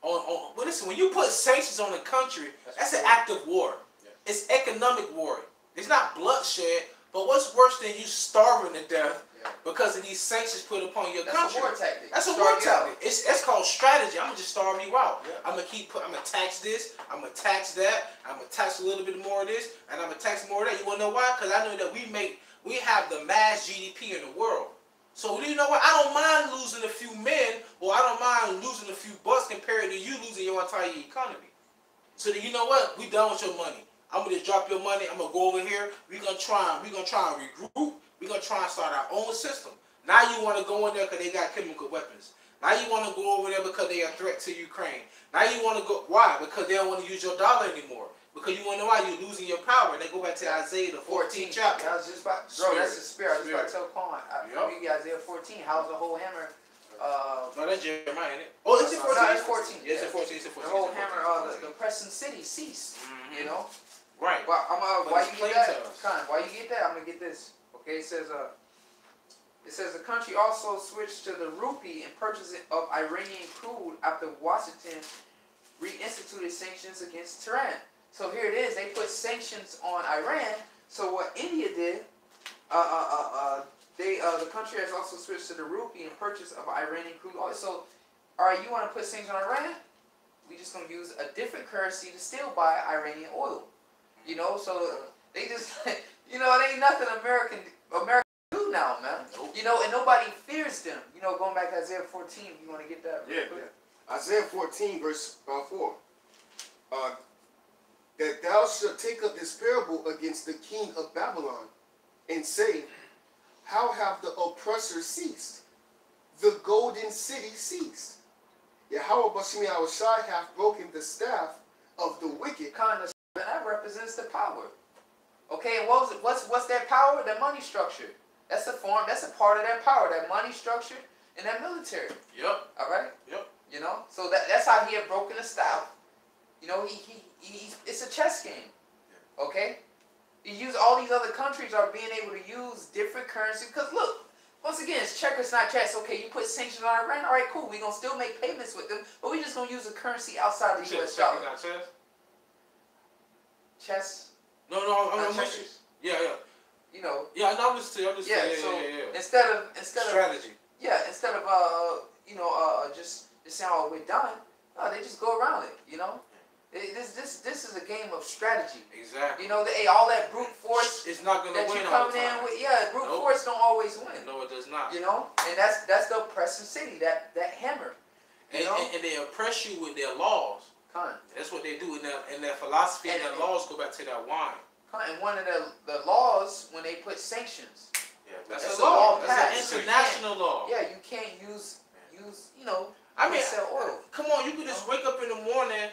on. Well, listen, when you put sanctions on a country, that's an act of war. Yeah. It's economic war. It's not bloodshed. But what's worse than you starving to death because of these sanctions put upon your country? That's a war tactic. That's a war tactic. That's called strategy. I'm gonna just starve you out. I'm gonna tax this. I'm gonna tax that. I'm gonna tax a little bit more of this, and I'm gonna tax more of that. You wanna know why? Because I know that we have the mass GDP in the world. So you know what? I don't mind losing a few men, or I don't mind losing a few bucks compared to you losing your entire economy. So that you know what? We done with your money. I'm gonna just drop your money. I'm gonna go over here. We're gonna try and regroup. We're gonna try and start our own system. Now you want to go in there because they got chemical weapons. Now you want to go over there because they are a threat to Ukraine. Now you want to go, why? Because they don't want to use your dollar anymore. Because you want to know why you're losing your power. And they go back to Isaiah the 14th chapter. I was just about, bro, that's the spirit. I was about to tell Quan. I read Isaiah 14. How's the whole hammer? No, that's Jeremiah, isn't it? Oh, it's in 14. No, it's 14. Yeah, it's in 14. It's in 14. The whole hammer, the oppressing city ceased. Right. Well, why you get that? Why you get that? I'm gonna get this. Okay, it says the country also switched to the rupee in purchase of Iranian crude after Washington reinstituted sanctions against Tehran. So here it is. They put sanctions on Iran. So what India did, the country has also switched to the rupee in purchase of Iranian crude oil. So, all right, you want to put sanctions on Iran? We just gonna use a different currency to still buy Iranian oil. So they just, it ain't nothing America do now, man. And nobody fears them. Going back to Isaiah 14, you want to get that? Isaiah 14, verse 4. That thou shalt take up this parable against the king of Babylon, and say, how have the oppressors ceased? The golden city ceased. YAHAWASHI hath broken the staff of the wicked. And that represents the power. Okay, and what's that power? That money structure. That's a form. That's a part of that power. That money structure and that military. Yep. All right. Yep. So that's how he had broken the staff. You know, it's a chess game. Okay? You use all these other countries are being able to use different currencies. Because look, once again, it's checkers, not chess. Okay, you put sanctions on Iran. All right, cool. We're going to still make payments with them. But we're just going to use a currency outside the U.S. dollar. Not chess? Chess? No, I'm checkers. Yeah. You know. Yeah, no, I'm just yeah. Instead of strategy. Instead of just saying, oh, we're done. No, they just go around it. You know. This is a game of strategy. Exactly. You know, all that brute force. It's not gonna that win you all coming the time. in with. Yeah, brute force don't always win. No, it does not. You know, and that's the oppressive city. That hammer. And they oppress you with their laws. That's what they do in their philosophy and their laws go back to that wine. And one of the laws when they put sanctions. Yeah, that's a a law. law That's an international law. Yeah, you can't use you know. I mean, sell oil. Come on, you could just wake up in the morning.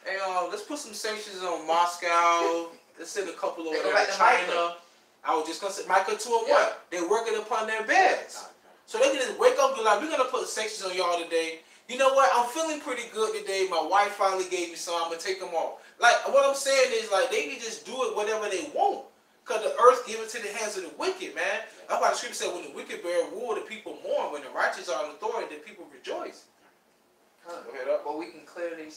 Hey, let's put some sanctions on Moscow. Let's send a couple over there to China. I was just gonna say, Micah 2 and 1. They're working upon their beds. So they can just wake up and be like, we're gonna put sanctions on y'all today. You know what? I'm feeling pretty good today. My wife finally gave me some. I'm gonna take them off. Like what I'm saying is like they can just do it whatever they want. Cause the earth given to the hands of the wicked, man. That's why the scripture said when the wicked bear rule, the people mourn. When the righteous are in authority, the people rejoice. But we can clearly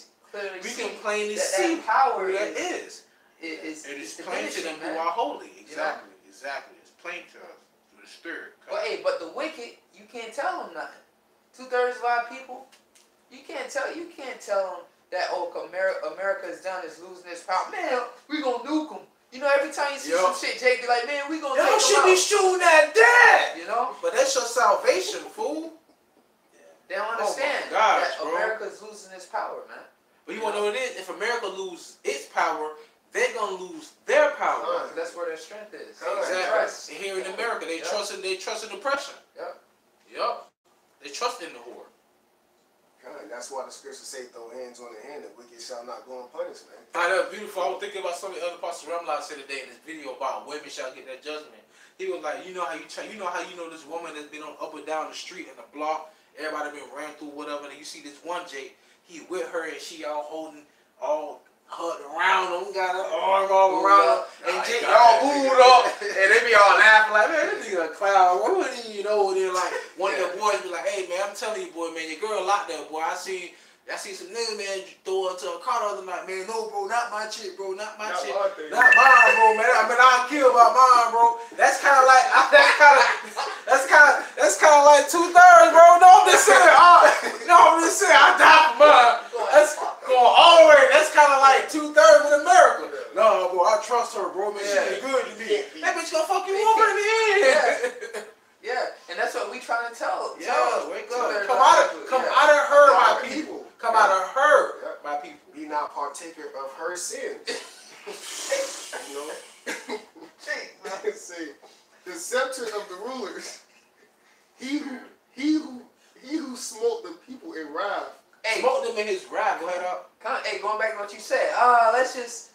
see power that is. It is plain to them who are holy. Exactly. Exactly. It's plain to us through the Spirit. But the wicked, you can't tell them nothing. 2/3 of our people, you can't tell them that America is done, is losing its power. Man, we gonna nuke them. You know, every time you see some shit, Jake be like, man, we gonna take them out. Y'all should be shooting at that. You know? But that's your salvation, fool. They don't understand that America's losing its power, man. But you wanna know what it is? If America loses its power, they're gonna lose their power. That's where their strength is. Exactly. Here in America, they trust in oppression. Yep. They trust in the whore. That's why the scriptures say, throw hands on the hand, the wicked shall not go unpunished, man. I know, beautiful. I was thinking about something other Pastor Ramla said today in this video about women shall get that judgment. He was like, you know how you know this woman that's been on up and down the street in the block, everybody been ran through whatever, and you see this one Jake, he with her and she all holding, all hugged around him, got her arm all around him, and Jake all booed up, and they be all laughing like, man, this nigga a clown. What would he, and then like one of the boys be like, hey man, I'm telling you, boy, man, your girl locked there, boy. I see some nigga, man, throw her to a car the other night, man. No, bro, not my chick, bro, not my chick, not mine, bro, man. I mean, I don't care about mine, bro. That's kind of like, that's kind of like 2/3, bro. No, I'm just saying, I die for mine. That's going all the way. That's kind of like 2/3 with America. No, bro, I trust her, bro, man. She been good to me. That bitch gonna fuck you over in the end. Yeah, and that's what we trying to tell. Wake up. Come out of her, my people. Come out of her, my people. Be not partaker of her sins. You know? Say, the scepter of the rulers, he who smote the people in wrath. Smote them in his wrath. Go ahead up. Going back to what you said. Let's just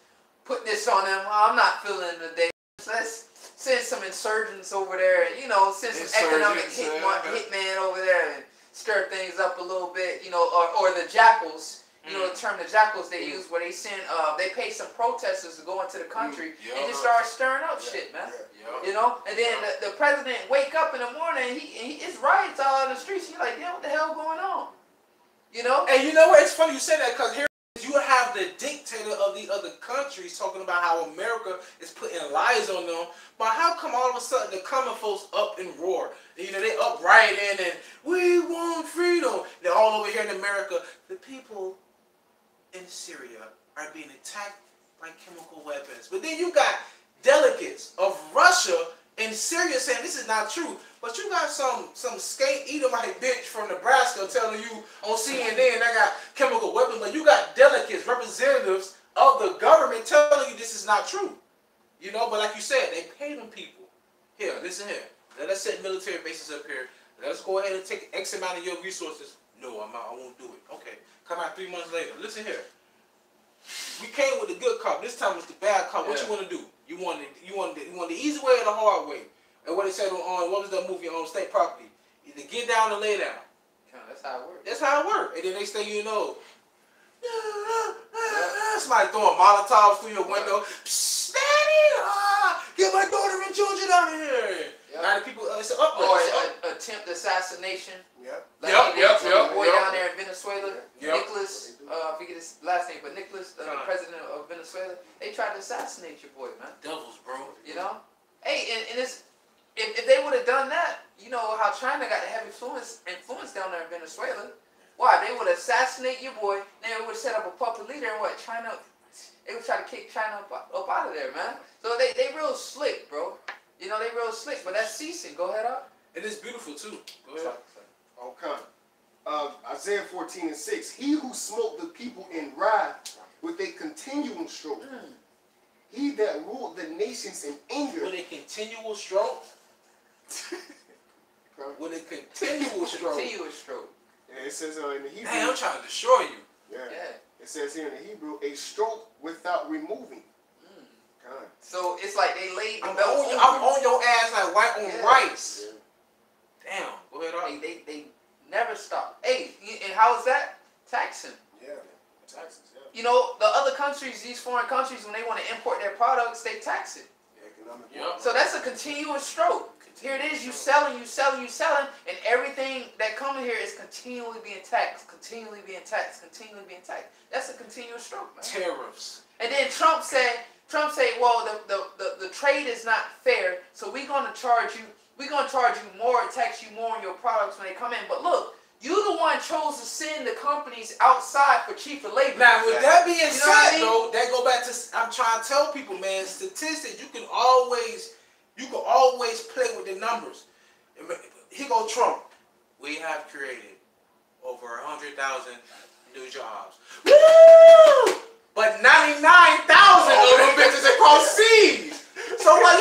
put this on them. I'm not feeling the day. Let's send some insurgents over there, and send some economic hitman over there and stir things up a little bit, or the jackals, the term the jackals they use, where they send, they pay some protesters to go into the country and just start stirring up shit, man. And then the president wake up in the morning, and it's riots all on the streets. You're like, what the hell going on? And you know what? It's funny you say that, because here you have the dictator of the other countries talking about how America is putting lies on them. But how come all of a sudden the common folks up and roar? They up rioting and we want freedom. They're all over here in America. The people in Syria are being attacked by chemical weapons. But then you got delegates of Russia and Syria saying this is not true. But you got some skate Edomite bitch from Nebraska telling you on CNN they got chemical weapons, but you got delegates, representatives of the government telling you this is not true. But like you said, they pay them people. Here, listen here. Let us set military bases up here. Let us go ahead and take X amount of your resources. No, I won't do it. Okay. Come out 3 months later. Listen here. We came with the good cop. This time it's the bad cop. What you want to do? You want the easy way or the hard way? And what they said on what was that movie on state property? Either get down or lay down. That's how it works. That's how it works. And then next thing you know, somebody throwing Molotovs through your window. Psst, Daddy, get my daughter and children out of here. Yep. Now the people, it's an uproar. Or attempt assassination. Yep. Like Yep. the boy down there in Venezuela, Yep. Nicholas, I forget his last name, but Nicholas, the president of Venezuela, they tried to assassinate your boy, man. Devils, bro. You know? Hey, and it's, if they would have done that, you know how China got a heavy influence down there in Venezuela. Why? They would assassinate your boy, then they would set up a puppet leader, and what? China, they would try to kick China up out of there, man. So they real slick, bro. You know, they real slick, but that's ceasing. Go ahead, up. It is beautiful, too. Go ahead. Okay. Isaiah 14:6. He who smote the people in wrath with a continual stroke. He that ruled the nations in anger. With a continual stroke. With a continual stroke. Continuous stroke. Yeah, it says in the Hebrew. Hey, I'm trying to destroy you. Yeah. Yeah. It says here in the Hebrew, a stroke without removing. God. So it's like they laid the I'm belt on your ass like white on rice. Yeah. Damn. Go ahead, up. They never stop. Hey, and how is that? Taxing. Yeah. Taxes, yeah. You know, the other countries, these foreign countries, when they want to import their products, they tax it. Economic. Yep. So that's a continuous stroke. Here it is, you selling, and everything that comes here is continually being taxed, continually being taxed, continually being taxed. That's a continuous stroke, man. Tariffs. And then Trump said, well, the trade is not fair, so we're gonna charge you more, tax you more on your products when they come in. But look, you the one chose to send the companies outside for cheaper labor. Now, with that being said, what I mean? though, that go back to, I'm trying to tell people, man, statistics, you can always play with the numbers. Here go Trump. We have created over 100,000 new jobs. Woo! But 99,000 of them bitches across seas. So like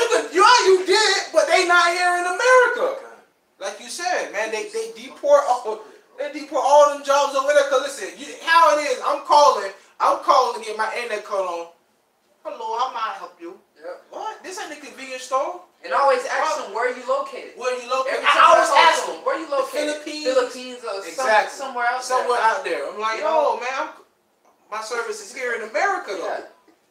you did, but they not here in America. Like you said, man, they deport all them jobs over there. Cause listen, how it is, I'm calling to get my internet call on. Hello, how might I help you? Yep. What? This ain't a convenience store. And always ask them where you located. Where you located? I always ask them where you The located. Philippines or Exactly. somewhere else. Somewhere out there. I'm like, You know? yo, man, my service is here in America, though. Yeah.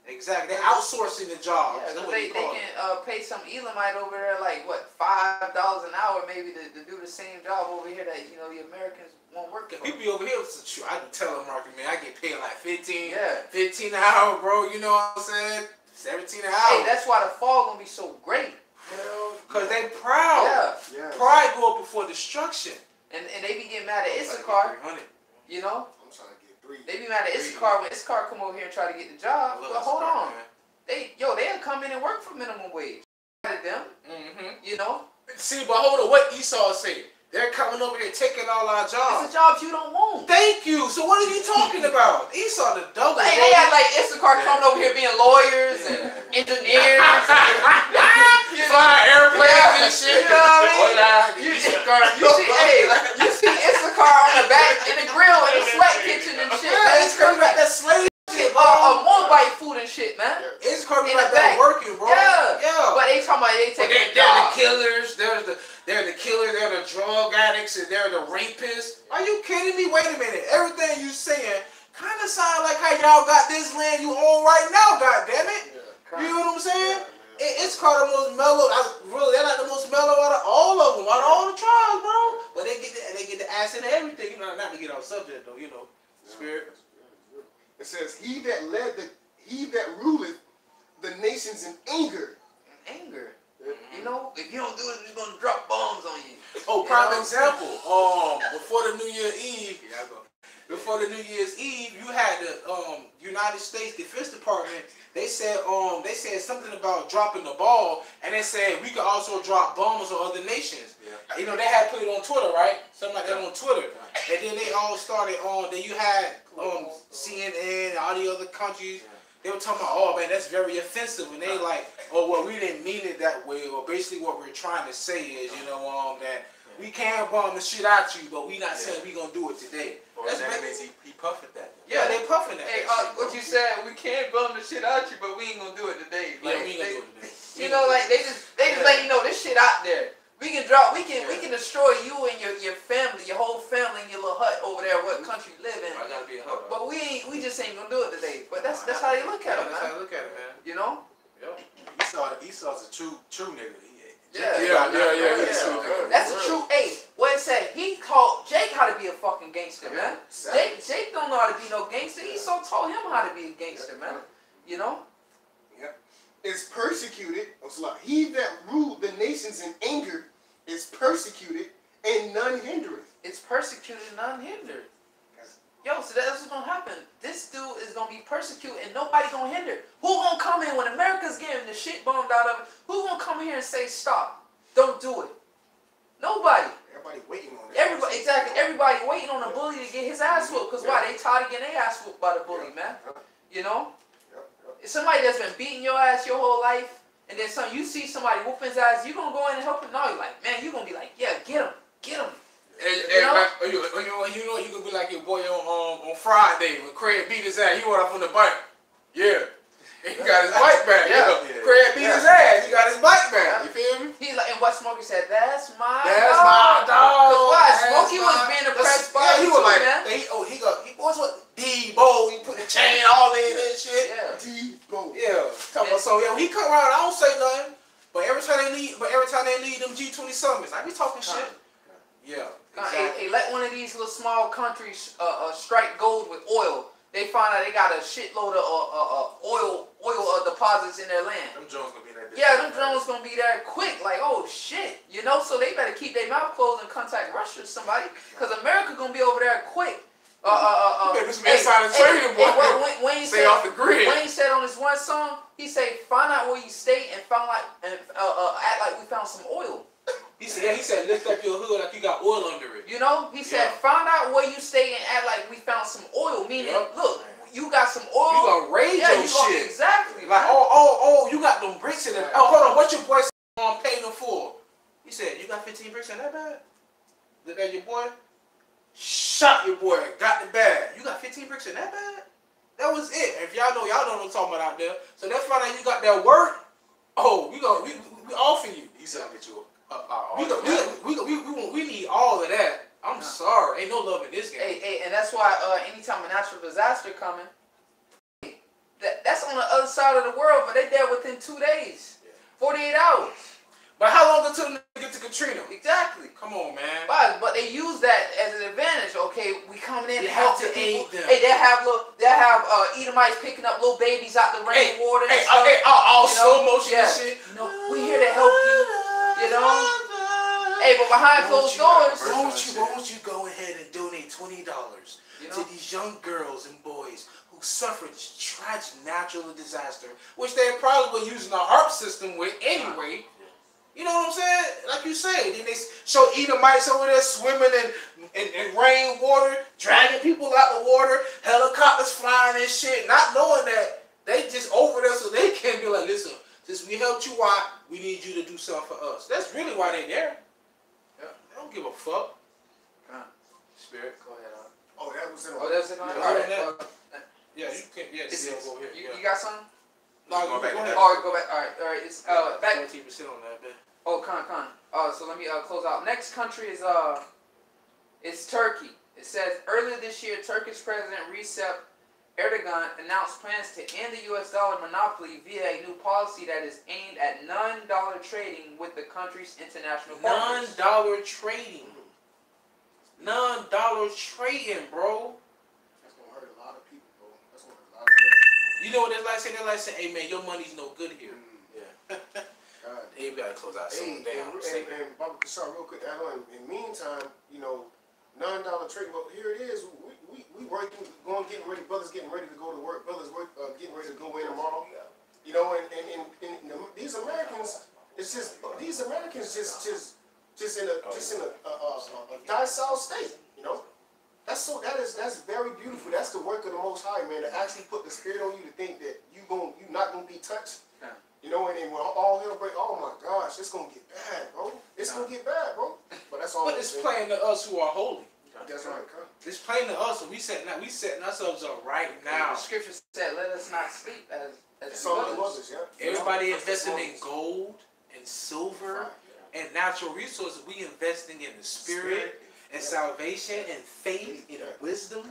Exactly. They're outsourcing the jobs. Yeah, That's what they you call can it. pay some Elamite over there like what, $5 an hour maybe to do the same job over here that the Americans won't work for. People over here, I can tell them, market, man, I get paid like 15 an hour, bro. You know what I'm saying? 17 an hour. Hey, that's why the fall gonna be so great. Because they proud. Yeah. Pride go up before destruction. And they be getting mad at Issachar. You know? I'm trying to get 3. They be mad at Issachar when Issachar come over here and try to get the job. But hold on. They'll come in and work for minimum wage. At them. You know? See, but hold on, what Esau say? They're coming over here taking all our jobs. It's the jobs you don't want. Thank you. So what are you talking about? Esau the double. Like, they act like Issachar coming over here being lawyers and engineers. Flying airplanes and shit. You know what I mean? You see Issachar on the back in the grill in the sweat kitchen and shit. Yeah, it's coming back that slave shit, bro. Moabite food and shit, man. It's coming In back the that back. working, bro. Yeah. But they talking about they taking They're the killers. They're the killers. They're the drug addicts. And they're the rapists. Are you kidding me? Wait a minute. Everything you saying kind of sound like how y'all got this land you own right now. God damn it. You know what I'm saying? It's called the most mellow. They're like the most mellow out of all of them, out of all the tribes, bro. But they get the ass into everything. You know, not to get off subject though. You know, spirit. It says, he that ruleth the nations in anger. Anger. You know, if you don't do it, we're gonna drop bombs on you. Oh, prime example. Before the New Year's Eve, you had the United States Defense Department. They said something about dropping the ball, and they said we could also drop bombs on other nations. Yeah. You know, they had put it on Twitter, right? Something like that on Twitter. And then they all started on. Then you had CNN and all the other countries. They were talking about, oh man, that's very offensive, and they like, oh well, we didn't mean it that way, or basically what we're trying to say is, that we can bomb the shit out you, but we not saying we gonna do it today. That's that means he puffing that. Yeah, they puffing that. Hey, what you said, we can't bomb the shit out you, but we ain't gonna do it today. Like, we ain't gonna do it today. You know, like they just let you know this shit out there. We can destroy you and your family, your whole family, and your little today. But that's how they look at it, That's how man. you look at it, man. You know? Yep. Esau's a true nigga. Yeah. That's a true. Hey, what it said? He taught Jake how to be a fucking gangster, man. Jake don't know how to be no gangster. Esau taught him how to be a gangster, man. You know? Is persecuted. He that ruled the nations in anger is persecuted, and none hindereth. It's persecuted, none hindered. Yo, so that's what's gonna happen. This dude is gonna be persecuted, and nobody gonna hinder. Who gonna come in when America's getting the shit bombed out of it? Who gonna come in here and say stop? Don't do it. Nobody. Everybody waiting on that. Everybody waiting on a bully to get his ass whooped. Cause why? They tired of getting their ass whooped by the bully, man. You know? Somebody that's been beating your ass your whole life, and then you see somebody whooping his ass, you gonna go in and help him? No, you're like, man, you gonna be like, yeah, get him. You know, you could be like your boy on Friday when Craig beat his ass. He went off on the bike. Yeah. He got his bike back. Craig beat his ass. He got his bike back. You feel me? He like, and what Smokey said, that's my dog. Cause why? Smokey was being oppressed by he was like, man. he was what? D-Bo, he put the chain all in and shit. Yeah. D-Bo. Yeah. So he come around, I don't say nothing. But every time they lead them G20 summits, I be talking shit. Yeah. Exactly. Hey, let one of these little small countries strike gold with oil. They find out they got a shitload of oil deposits in their land. Them Jones gonna be there. Yeah, them drones gonna be there quick. Like, oh shit, you know. So they better keep their mouth closed and contact Russia or somebody, cause America gonna be over there quick. Stay off the grid. Wayne said on this one song, he said, "Find out where you stay and act like we found some oil." He said, lift up your hood like you got oil under it. You know, he said, find out where you stay and act like we found some oil. Meaning, look, you got some oil. You gonna raise your shit. Exactly. Like, oh, you got them bricks in it. Oh, hold on, what your boy paid them for? He said, you got 15 bricks in that bag? Look at your boy. Shot your boy. Got the bag. You got 15 bricks in that bag? That was it. If y'all know what I'm talking about out there. So that's why you got that work. Oh, we offer you. He said, I'll get you we need all of that. I'm sorry. Ain't no love in this game. Hey, and that's why anytime a natural disaster coming, that's on the other side of the world, but they there within 2 days. 48 hours. But how long until they get to Katrina? Exactly. Come on, man. But they use that as an advantage. Okay, we coming in to help to people. Aid them. Hey, they'll have Edomites picking up little babies out the rainwater. All slow motion and shit. You know, we here to help you. You know. Hey, but behind closed doors, why don't you go ahead and donate $20 to these young girls and boys who suffered tragic natural disaster, which they probably were using a HARP system with anyway. You know what I'm saying? Like you say, then they show Edomites over there swimming in rainwater, dragging people out the water, helicopters flying and shit, not knowing that they just over there so they can be like, listen, since we helped you out, we need you to do something for us. That's really why they're there. Yeah, they don't give a fuck. Spirit, go ahead. Oh, that was in on. Oh, that was in on. All right. Yeah, you can. Yeah, go here. You got something? No, go back. Oh, go back. All right. It's back. 14% on that, man. Oh, con. So let me close out. Next country is Turkey. It says earlier this year, Turkish President Recep Erdogan announced plans to end the U.S. dollar monopoly via a new policy that is aimed at non-dollar trading with the country's international partners. Non-dollar trading. Non-dollar trading, bro. That's gonna hurt a lot of people, bro. That's gonna hurt a lot of people. You know what they're like saying? They're like saying, hey man, your money's no good here. Yeah. Hey, you gotta close out soon. And Baba Kashar, real quick, add on. In the meantime, you know, non-dollar trading. Well, here it is. We working, getting ready. Brothers getting ready to go to work. Brothers getting ready to go in tomorrow. You know, and these Americans, it's just these Americans just in a docile state. You know, that's very beautiful. That's the work of the Most High, man. To actually put the spirit on you to think that you not gonna be touched. You know, and when all hell break, oh my gosh, it's gonna get bad, bro. It's gonna get bad, bro. But that's all. But it's plain to us who are holy. That's right. It's plain to us, and we setting ourselves up right now. The scripture said, "Let us not sleep as others." Yeah. Everybody investing in gold and silver and natural resources. We investing in the spirit and salvation and faith and wisdom.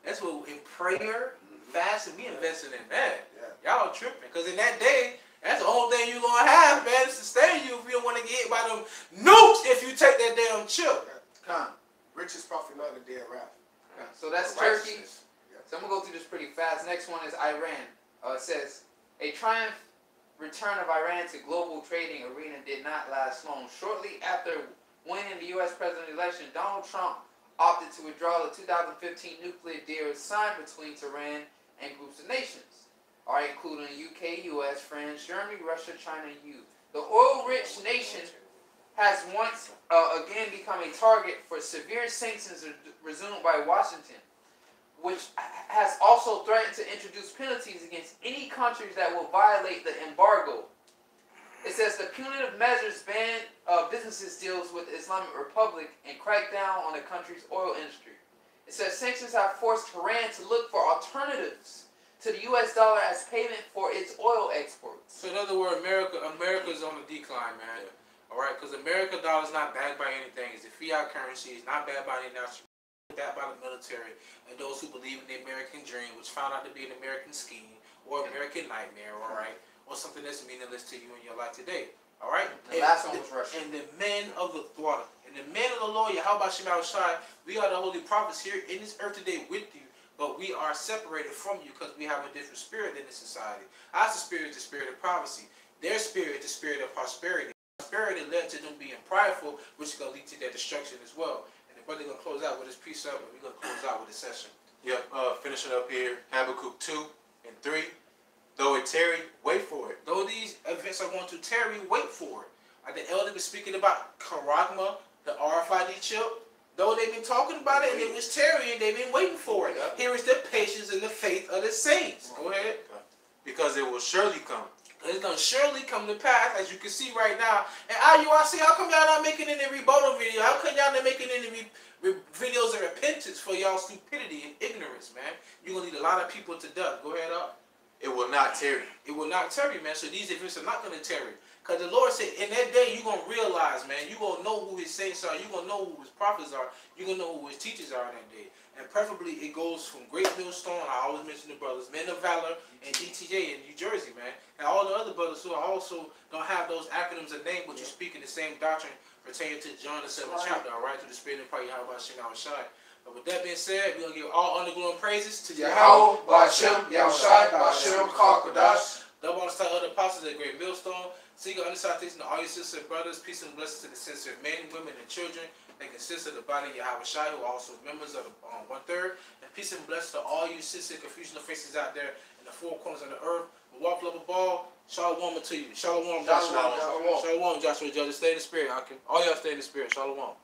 That's what in prayer, fasting, we investing in that. Yeah. Y'all tripping. Because in that day, that's the only thing you're going to have, man, to sustain you if you don't want to get hit by them nukes if you take that damn chip. Riches profit not in the day of wrath. So that's Turkey. So I'm going to go through this pretty fast. Next one is Iran. It says, a triumph return of Iran to global trading arena did not last long. Shortly after winning the U.S. presidential election, Donald Trump opted to withdraw the 2015 nuclear deal signed between Tehran and groups of nations, including UK, US, France, Germany, Russia, China, and EU. The oil-rich nation has once again become a target for severe sanctions resumed by Washington, which has also threatened to introduce penalties against any countries that will violate the embargo. It says the punitive measures ban businesses deals with the Islamic Republic and crack down on the country's oil industry. It says sanctions have forced Tehran to look for alternatives to the U.S. dollar as payment for its oil exports. So in other words, America's on the decline, man. All right, because American dollar is not backed by anything. It's the fiat currency. It's not backed by any national. Backed by the military and those who believe in the American dream, which found out to be an American scheme or American nightmare. All right. Or something that's meaningless to you in your life today. All right? The last one was Russia. And the men of the water. And the men of the Lord, YAHAWASHI, we are the holy prophets here in this earth today with you, but we are separated from you because we have a different spirit in this society. Our spirit is the spirit of prophecy. Their spirit is the spirit of prosperity. Prosperity led to them being prideful, which is going to lead to their destruction as well. And the brother going to close out with his piece up, and we're going to close out with this session. Yep, finishing up here, Habakkuk 2 and 3. Though it tarry, wait for it. Though these events are going to tarry, wait for it. The elder was speaking about Karagma, the RFID chip. Though they've been talking about it and it was tarrying, they've been waiting for it. Here is the patience and the faith of the saints. Go ahead. Because it will surely come. It's going to surely come to pass, as you can see right now. And IURC, how come y'all not making any rebuttal video? How come y'all not making any videos of repentance for y'all stupidity and ignorance, man? You're going to lead a lot of people to death. Go ahead up. It will not tarry. It will not tarry, man. So these events are not going to tarry. Because the Lord said, in that day, you're going to realize, man, you're going to know who his saints are. You're going to know who his prophets are. You're going to know who his teachers are in that day. And preferably, it goes from Great Millstone, I always mention the brothers, Men of Valor, and DTJ in New Jersey, man. And all the other brothers who also don't have those acronyms of name, but you speak in the same doctrine pertaining to John the 7th chapter, all right, through the Spirit and power of YAHAWASHI. But with that being said, we're going to give all honor, glory, and praises to Yahawah, Ba'ashem, Yahushai, Ba'ashem, Kakadosh. Double on the side of the apostles of the Great Millstone. Seek on the side to all your sisters and brothers. Peace and blessings to the sincere men, women, and children. They consist of the body of YAHAWASHI, who are also members of the 1/3. And peace and blessings to all you sincere confusional faces out there in the four corners of the earth. Walk level ball. Shalom to you. Shalom, Joshua. Shalom, Joshua. Judges. Stay in the spirit. All y'all stay in the spirit. Shalom.